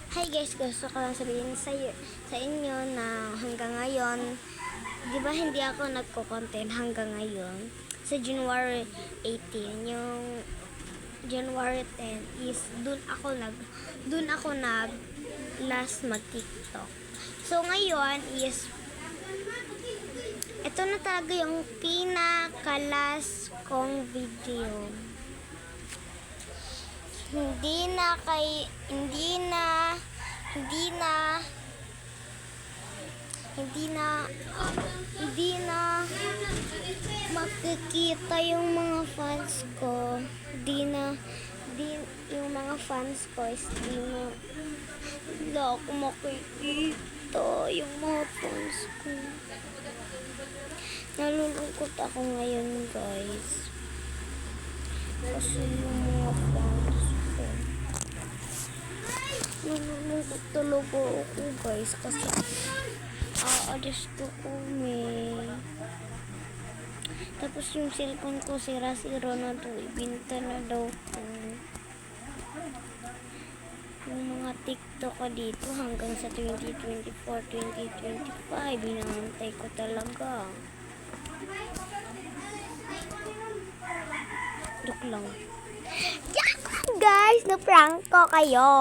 Hi guys, gusto ko lang sabihin sa inyo na hanggang ngayon, di ba hindi ako nagko-content hanggang ngayon? Sa January 18, yung January 10 is dun ako nag last mag-TikTok. So ngayon is ito na talaga yung pinaka-last kong video. Hindi na makikita yung mga fans ko. Yung mga fans ko is hindi ako makikita yung mga fans ko. Nalulungkot ako ngayon, guys. Kasi yung mga fans ko. Nalulungkot talaga ako, guys. Kasi aalis ko kami. Tapos yung cellphone ko sira-sira na to. Ibinta na daw ko. Yung mga TikTok ko dito hanggang sa 2024, 2025. Hinahantay ko talaga. Joke lang. Guys, na-prank ko kayo.